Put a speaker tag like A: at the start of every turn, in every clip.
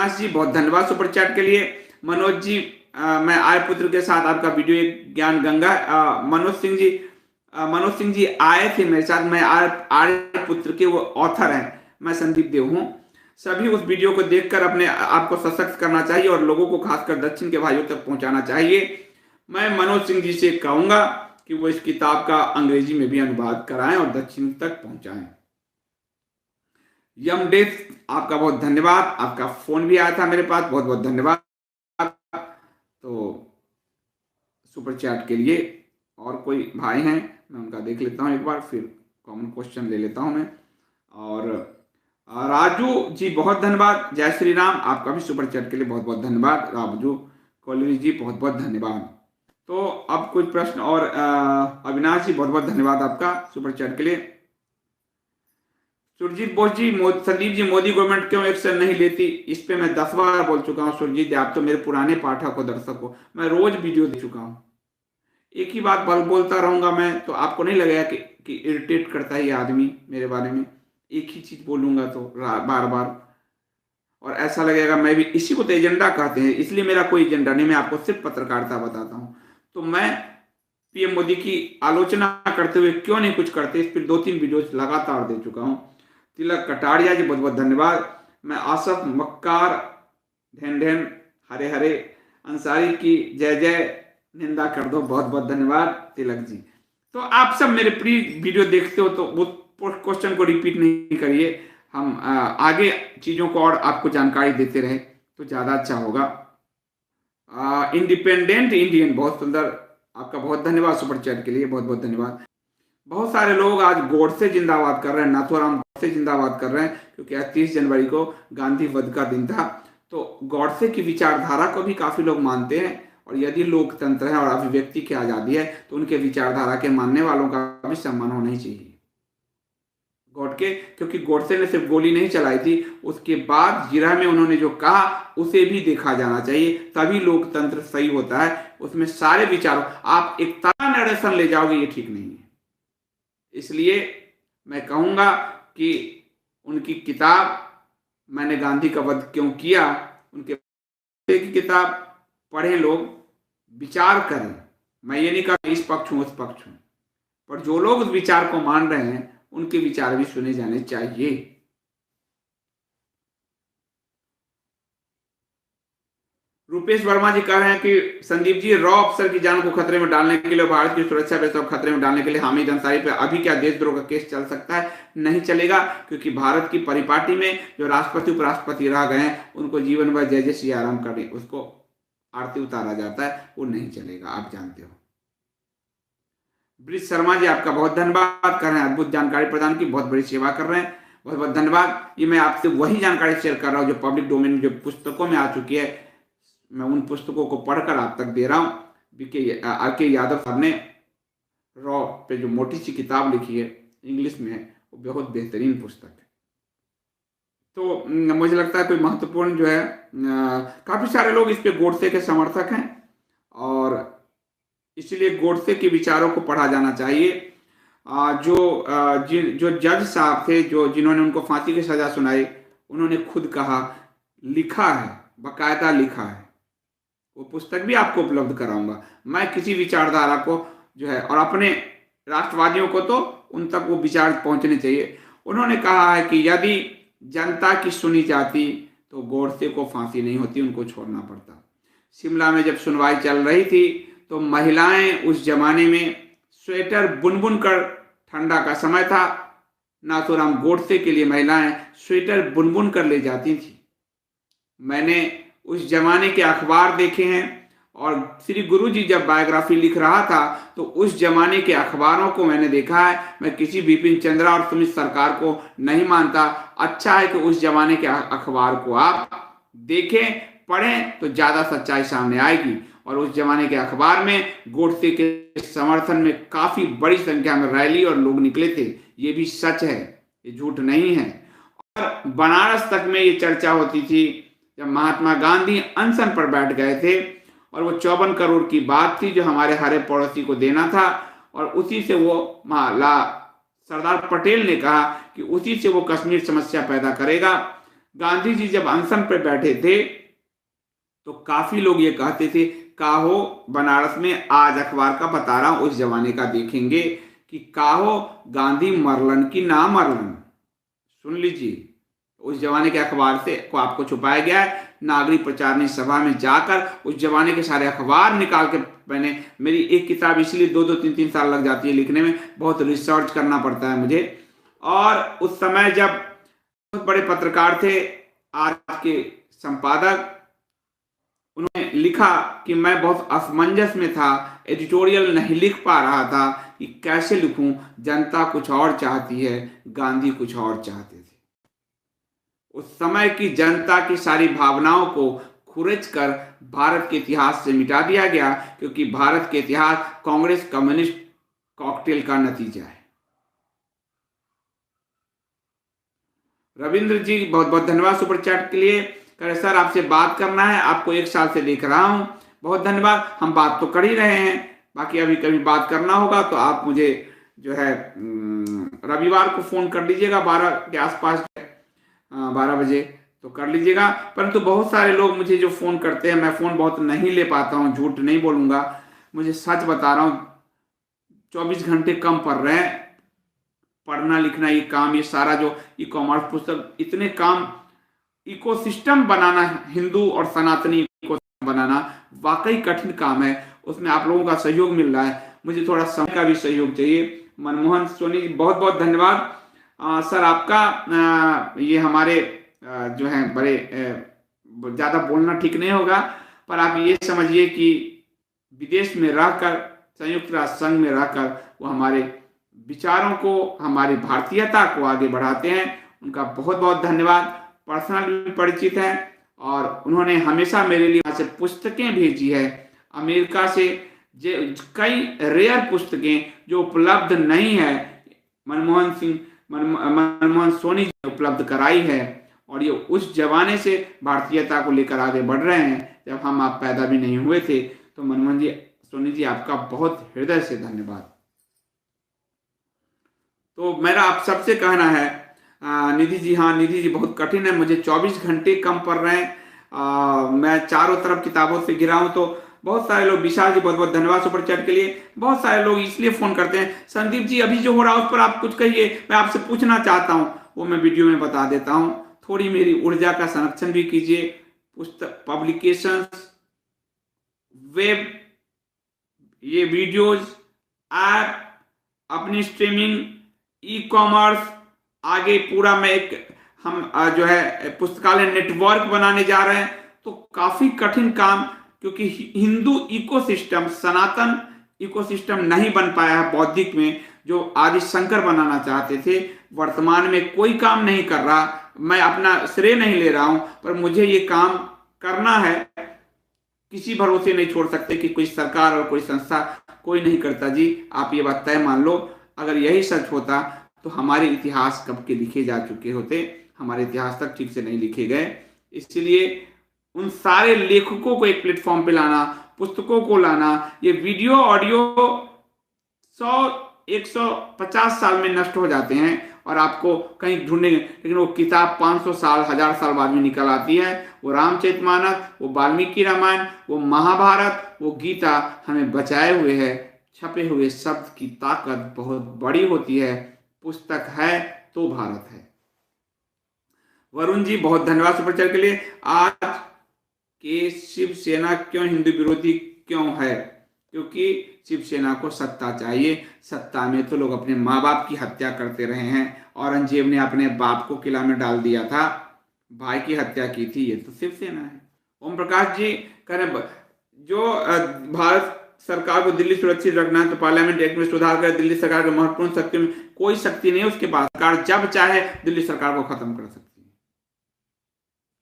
A: अविनाश जी बहुत धन्यवाद super chat के लिए। मनोज जी मैं आर्यपुत्र के साथ आपका वीडियो एक ज्ञान गंगा। मनोज सिंह जी आए थे मेरे साथ, मैं आर्यपुत्र के वो ऑथर हैं, मैं संदीप देव हूँ। सभी उस वीडियो को देखकर अपने आप को सशक्त करना चाहिए और लोगों को खासकर दक्षिण के भाइयों तक पहुंचाना चाहिए। मैं मनोज सिंह जी से कहूंगा कि वो इस किताब का अंग्रेजी में भी अनुवाद कराएं और दक्षिण तक पहुंचाएं। यमडेश आपका बहुत धन्यवाद, आपका फोन भी आया था मेरे पास, बहुत बहुत धन्यवाद। तो सुपर चैट के लिए और कोई भाई हैं मैं उनका देख लेता हूं एक बार, फिर कॉमन क्वेश्चन ले लेता हूं मैं। और राजू जी बहुत धन्यवाद। जय श्री राम, आपका भी सुपर चैट के लिए बहुत बहुत धन्यवाद। राजू कोहली जी बहुत बहुत धन्यवाद। तो अब कुछ प्रश्न और अविनाश जी बहुत बहुत धन्यवाद आपका सुपर चैट के लिए। सुरजीत बोस जी, संदीप जी मोदी गवर्नमेंट क्यों एक्शन नहीं लेती, इस पे मैं 10 बार बोल चुका हूँ। सुरजीत, आप तो मेरे पुराने पाठक हो, दर्शक हो, मैं रोज वीडियो दे चुका हूँ। एक ही बात बोलता रहूंगा मैं, तो आपको नहीं लगेगा कि इरिटेट करता है ये आदमी मेरे बारे में। एक ही चीज बोलूंगा तो बार बार, और ऐसा लगेगा मैं भी इसी को तो एजेंडा कहते हैं। इसलिए मेरा कोई एजेंडा नहीं, मैं आपको सिर्फ पत्रकारिता बताता हूँ। तो मैं पीएम मोदी की आलोचना करते हुए क्यों नहीं कुछ करते, इस पर 2-3 वीडियो लगातार दे चुका हूँ। तिलक कटारिया जी बहुत बहुत धन्यवाद। मैं आसफ मक्कार ढेन ढेन हरे हरे अंसारी की जय जय निंदा कर दो, बहुत बहुत धन्यवाद तिलक जी। तो आप सब मेरे प्री वीडियो देखते हो तो वो क्वेश्चन को रिपीट नहीं करिए, हम आगे चीजों को और आपको जानकारी देते रहे तो ज्यादा अच्छा होगा। इंडिपेंडेंट इंडियन बहुत सुंदर, आपका बहुत धन्यवाद सुपर चैट के लिए, बहुत बहुत धन्यवाद। बहुत सारे लोग आज गोडसे जिंदाबाद कर रहे हैं, नाथुराम गोडसे जिंदाबाद कर रहे हैं, क्योंकि 30 जनवरी को गांधी वध का दिन था। तो गोडसे की विचारधारा को भी काफी लोग मानते हैं, और यदि लोकतंत्र है और अभिव्यक्ति की आजादी है तो उनके विचारधारा के मानने वालों का भी सम्मान होना ही चाहिए। क्योंकि गोडसे ने सिर्फ गोली नहीं चलाई थी, उसके बाद जिरह में उन्होंने जो कहा उसे भी देखा जाना चाहिए, तभी लोकतंत्र सही होता है। उसमें सारे विचारों, आप एक तरह नरेशन ले जाओगे, ये ठीक नहीं है। इसलिए मैं कहूंगा कि उनकी किताब मैंने गांधी का वध क्यों किया, उनके की किताब पढ़ें, लोग विचार करें। मैं ये नहीं कहा इस पक्ष हूं उस पक्ष हूं, पर जो लोग उस विचार को मान रहे हैं उनके विचार भी सुने जाने चाहिए। रुपेश वर्मा जी कह रहे हैं कि संदीप जी, रॉ अफसर की जान को खतरे में डालने के लिए, भारत की सुरक्षा व्यवस्था को खतरे में डालने के लिए हामिद अंसारी पे अभी क्या देशद्रोह का केस चल सकता है? नहीं चलेगा, क्योंकि भारत की परिपाटी में जो राष्ट्रपति उपराष्ट्रपति रह गए हैं उनको जीवन भर जय जय श्री राम करने उसको आरती उतारा जाता है, वो नहीं चलेगा, आप जानते हो। ब्रिज शर्मा जी आपका बहुत धन्यवाद कर रहे हैं, अद्भुत जानकारी प्रदान की, बहुत बड़ी सेवा कर रहे हैं, बहुत बहुत धन्यवाद। ये मैं आपसे वही जानकारी शेयर कर रहा हूँ जो पब्लिक डोमेन जो पुस्तकों में आ चुकी है, मैं उन पुस्तकों को पढ़कर आप तक दे रहा हूँ। आर.के. यादव साहब ने रॉ पे जो मोटी सी किताब लिखी है इंग्लिश में, वो बहुत बेहतरीन पुस्तक है। तो मुझे लगता है कोई महत्वपूर्ण जो है, काफी सारे लोग इस पे गोडसे के समर्थक हैं, और इसलिए गोडसे के विचारों को पढ़ा जाना चाहिए। जो जज साहब थे, जिन्होंने उनको फांसी की सजा सुनाई, उन्होंने खुद कहा, लिखा है, बाकायदा लिखा है, वो पुस्तक भी आपको उपलब्ध कराऊंगा। मैं किसी विचारधारा को जो है, और अपने राष्ट्रवादियों को तो उन तक वो विचार पहुंचने चाहिए। उन्होंने कहा है कि यदि जनता की सुनी जाती तो गोडसे को फांसी नहीं होती, उनको छोड़ना पड़ता। शिमला में जब सुनवाई चल रही थी तो महिलाएं उस जमाने में स्वेटर बुन कर, ठंडा का समय था, नाथुराम गोडसे के लिए महिलाएं स्वेटर बुन कर ले जाती थी। मैंने उस जमाने के अखबार देखे हैं, और श्री गुरु जी जब बायोग्राफी लिख रहा था तो उस जमाने के अखबारों को मैंने देखा है। मैं किसी बिपिन चंद्रा और सुमित सरकार को नहीं मानता, अच्छा है कि उस जमाने के अखबार को आप देखें, पढ़ें, तो ज्यादा सच्चाई सामने आएगी। और उस जमाने के अखबार में गोडसे के समर्थन में काफी बड़ी संख्या में रैली और लोग निकले थे, ये भी सच है, ये झूठ नहीं है। और बनारस तक में ये चर्चा होती थी जब महात्मा गांधी अनशन पर बैठ गए थे, और वो 54 करोड़ की बात थी जो हमारे हरे पड़ोसी को देना था, और उसी से वो सरदार पटेल ने कहा कि उसी से वो कश्मीर समस्या पैदा करेगा। गांधी जी जब अनशन पर बैठे थे तो काफी लोग ये कहते थे, काहो बनारस में आज अखबार का बता रहा हूं, उस जमाने का देखेंगे कि काहो गांधी मरलन की ना मरलन। सुन लीजिए, उस जमाने के अखबार से को आपको छुपाया गया है। नागरिक प्रचारणी सभा में जाकर उस जमाने के सारे अखबार निकाल के मैंने, मेरी एक किताब इसलिए 2-2 3-3 साल लग जाती है लिखने में, बहुत रिसर्च करना पड़ता है मुझे। और उस समय जब बहुत बड़े पत्रकार थे, आज के संपादक, उन्होंने लिखा कि मैं बहुत असमंजस में था, एडिटोरियल नहीं लिख पा रहा था कि कैसे लिखूं, जनता कुछ और चाहती है, गांधी कुछ और चाहते थे। उस समय की जनता की सारी भावनाओं को खुरच कर भारत के इतिहास से मिटा दिया गया, क्योंकि भारत के इतिहास कांग्रेस कम्युनिस्ट कॉकटेल का नतीजा है। रविंद्र जी बहुत बहुत धन्यवाद सुपर चैट के लिए। कह सर आपसे बात करना है, आपको 1 साल से देख रहा हूं, बहुत धन्यवाद। हम बात तो कर ही रहे हैं, बाकी अभी कभी बात करना होगा तो आप मुझे जो है रविवार को फोन कर लीजिएगा 12 के आसपास, 12 बजे तो कर लीजिएगा। परंतु बहुत सारे लोग मुझे जो फोन करते हैं, मैं फोन बहुत नहीं ले पाता हूं, झूठ नहीं बोलूंगा, मुझे सच बता रहा हूं, 24 घंटे कम पड़ रहे हैं। पढ़ना लिखना ये काम, ये सारा जो ई कॉमर्स पुस्तक, इतने काम, इकोसिस्टम बनाना, हिंदू और सनातनी इकोसिस्टम बनाना वाकई कठिन काम है। उसमें आप लोगों का सहयोग मिल रहा है, मुझे थोड़ा समय का भी सहयोग चाहिए। मनमोहन सोनी जी बहुत बहुत धन्यवाद। सर आपका ये हमारे जो है बड़े ज़्यादा बोलना ठीक नहीं होगा, पर आप ये समझिए कि विदेश में रहकर, संयुक्त राष्ट्र संघ में रहकर वो हमारे विचारों को, हमारी भारतीयता को आगे बढ़ाते हैं। उनका बहुत बहुत धन्यवाद। पर्सनल भी परिचित हैं और उन्होंने हमेशा मेरे लिए यहाँ से पुस्तकें भेजी है, अमेरिका से कई रेयर पुस्तकें जो उपलब्ध नहीं है, मनमोहन सोनी जी ने उपलब्ध कराई है। और ये उस जमाने से भारतीयता को लेकर आगे बढ़ रहे हैं जब हम आप पैदा भी नहीं हुए थे। तो मनमोहन जी, सोनी जी, आपका बहुत हृदय से धन्यवाद। तो मेरा आप सबसे कहना है, निधि जी, हाँ निधि जी बहुत कठिन है, मुझे 24 घंटे कम पड़ रहे हैं। मैं चारों तरफ किताबों से घिरा हूं। तो बहुत सारे लोग, विशाल जी बहुत बहुत धन्यवाद सुपर चैट के लिए। बहुत सारे लोग इसलिए फोन करते हैं, संदीप जी अभी जो हो रहा है उस पर आप कुछ कहिए, मैं आपसे पूछना चाहता हूं, वो मैं वीडियो में बता देता हूं। थोड़ी मेरी ऊर्जा का संरक्षण भी कीजिए। पुस्तक, पब्लिकेशन, वेब, ये वीडियोज, ऐप, अपनी स्ट्रीमिंग, ई कॉमर्स, आगे पूरा मैं हम जो है पुस्तकालय नेटवर्क बनाने जा रहे हैं। तो काफी कठिन काम, क्योंकि हिंदू इकोसिस्टम, सनातन इकोसिस्टम नहीं बन पाया है बौद्धिक में, जो आदि शंकर बनाना चाहते थे। वर्तमान में कोई काम नहीं कर रहा। मैं अपना श्रेय नहीं ले रहा हूं, पर मुझे ये काम करना है। किसी भरोसे नहीं छोड़ सकते कि कोई सरकार और कोई संस्था, कोई नहीं करता जी। आप ये बात तय मान लो, अगर यही सच होता तो हमारे इतिहास कब के लिखे जा चुके होते। हमारे इतिहास तक ठीक से नहीं लिखे गए। इसलिए उन सारे लेखकों को एक प्लेटफॉर्म पे लाना, पुस्तकों को लाना, ये वीडियो ऑडियो 100-150 साल में नष्ट हो जाते हैं और आपको कहीं ढूंढेंगे, लेकिन वो किताब 500 साल, 1000 साल बाद में निकल आती है। वो रामचरितमानस, वो वाल्मीकि रामायण, वो महाभारत, वो गीता हमें बचाए हुए है। छपे हुए शब्द की ताकत बहुत बड़ी होती है। पुस्तक है तो भारत है। वरुण जी बहुत धन्यवाद सुपर चैट के लिए। आज के शिवसेना क्यों हिंदू विरोधी क्यों है? क्योंकि शिवसेना को सत्ता चाहिए। सत्ता में तो लोग अपने माँ बाप की हत्या करते रहे हैं। औरंगजेब ने अपने बाप को किला में डाल दिया था, भाई की हत्या की थी। ये तो शिवसेना है। ओम प्रकाश जी कह रहे जो भारत सरकार को दिल्ली सुरक्षित रखना है तो पार्लियामेंट एक्ट में सुधार कर दिल्ली सरकार के महत्वपूर्ण शक्ति में कोई शक्ति नहीं है उसके पास। सरकार जब चाहे दिल्ली सरकार को खत्म कर सकती है,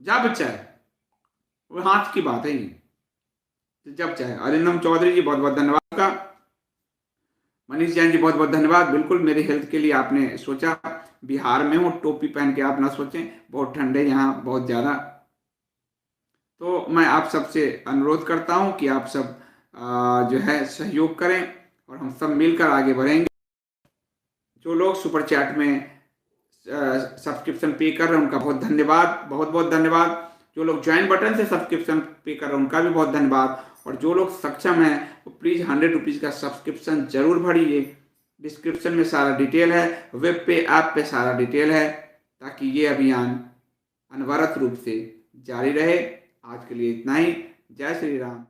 A: जब चाहे। वो हाथ की बात है ये, जब चाहे। अरिंदम चौधरी जी बहुत बहुत धन्यवाद का। मनीष जैन जी बहुत बहुत धन्यवाद। बिल्कुल मेरे हेल्थ के लिए आपने सोचा। बिहार में हूँ, टोपी पहन के आप ना सोचें, बहुत ठंडे यहाँ, बहुत ज्यादा। तो मैं आप सबसे अनुरोध करता हूं कि आप सब जो है सहयोग करें और हम सब मिलकर आगे बढ़ेंगे। जो लोग सुपर चैट में सब्सक्रिप्शन पे कर रहे हैं उनका बहुत धन्यवाद, बहुत बहुत धन्यवाद। जो लोग ज्वाइन बटन से सब्सक्रिप्शन पे कर रहे हैं उनका भी बहुत धन्यवाद। और जो लोग सक्षम हैं वो प्लीज़ 100 रुपीज़ का सब्सक्रिप्शन जरूर भरिए। डिस्क्रिप्शन में सारा डिटेल है, वेब पे ऐप पे सारा डिटेल है, ताकि ये अभियान अनवरत रूप से जारी रहे। आज के लिए इतना ही। जय श्री राम।